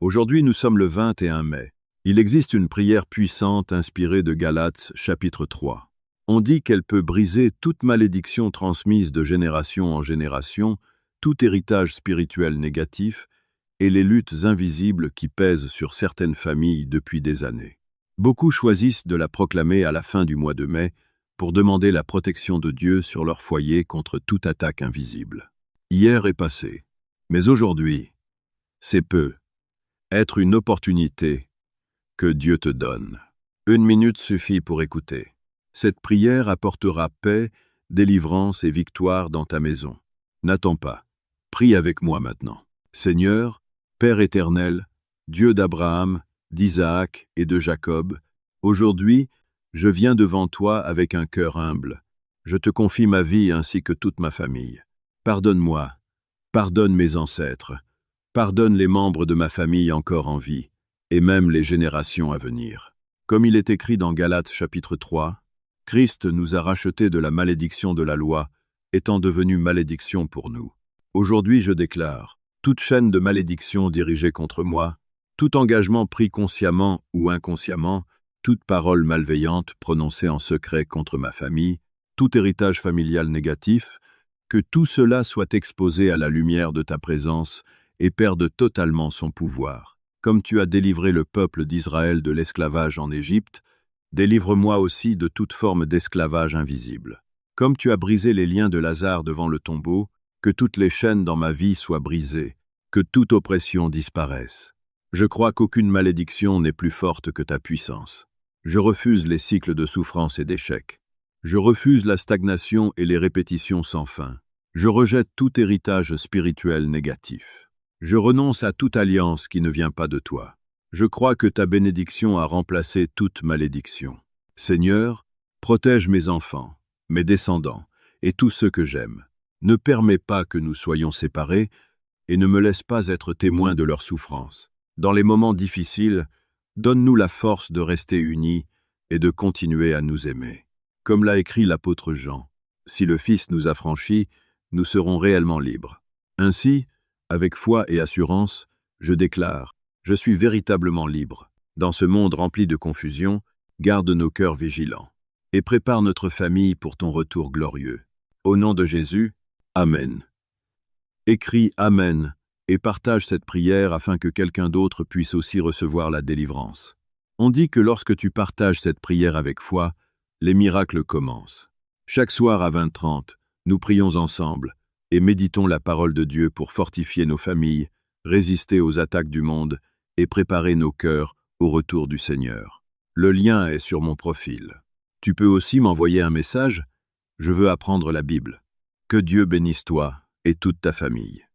Aujourd'hui, nous sommes le 21 mai. Il existe une prière puissante inspirée de Galates, chapitre 3. On dit qu'elle peut briser toute malédiction transmise de génération en génération, tout héritage spirituel négatif et les luttes invisibles qui pèsent sur certaines familles depuis des années. Beaucoup choisissent de la proclamer à la fin du mois de mai pour demander la protection de Dieu sur leur foyer contre toute attaque invisible. Hier est passé, mais aujourd'hui, c'est peu. Être une opportunité que Dieu te donne. 1 minute suffit pour écouter. Cette prière apportera paix, délivrance et victoire dans ta maison. N'attends pas. Prie avec moi maintenant. Seigneur, Père éternel, Dieu d'Abraham, d'Isaac et de Jacob, aujourd'hui, je viens devant toi avec un cœur humble. Je te confie ma vie ainsi que toute ma famille. Pardonne-moi, pardonne mes ancêtres, pardonne les membres de ma famille encore en vie, et même les générations à venir. Comme il est écrit dans Galates chapitre 3, Christ nous a rachetés de la malédiction de la loi, étant devenu malédiction pour nous. Aujourd'hui je déclare, toute chaîne de malédiction dirigée contre moi, tout engagement pris consciemment ou inconsciemment, toute parole malveillante prononcée en secret contre ma famille, tout héritage familial négatif, que tout cela soit exposé à la lumière de ta présence et perde totalement son pouvoir. Comme tu as délivré le peuple d'Israël de l'esclavage en Égypte, délivre-moi aussi de toute forme d'esclavage invisible. Comme tu as brisé les liens de Lazare devant le tombeau, que toutes les chaînes dans ma vie soient brisées, que toute oppression disparaisse. Je crois qu'aucune malédiction n'est plus forte que ta puissance. Je refuse les cycles de souffrance et d'échec. Je refuse la stagnation et les répétitions sans fin. Je rejette tout héritage spirituel négatif. Je renonce à toute alliance qui ne vient pas de toi. Je crois que ta bénédiction a remplacé toute malédiction. Seigneur, protège mes enfants, mes descendants et tous ceux que j'aime. Ne permets pas que nous soyons séparés et ne me laisse pas être témoin de leur souffrance. Dans les moments difficiles, donne-nous la force de rester unis et de continuer à nous aimer. Comme l'a écrit l'apôtre Jean, si le Fils nous affranchit, nous serons réellement libres. Ainsi, avec foi et assurance, je déclare, je suis véritablement libre. Dans ce monde rempli de confusion, garde nos cœurs vigilants et prépare notre famille pour ton retour glorieux. Au nom de Jésus, Amen. Écris Amen et partage cette prière afin que quelqu'un d'autre puisse aussi recevoir la délivrance. On dit que lorsque tu partages cette prière avec foi, les miracles commencent. Chaque soir à 20h30, nous prions ensemble et méditons la parole de Dieu pour fortifier nos familles, résister aux attaques du monde et préparer nos cœurs au retour du Seigneur. Le lien est sur mon profil. Tu peux aussi m'envoyer un message. Je veux apprendre la Bible. Que Dieu bénisse toi et toute ta famille.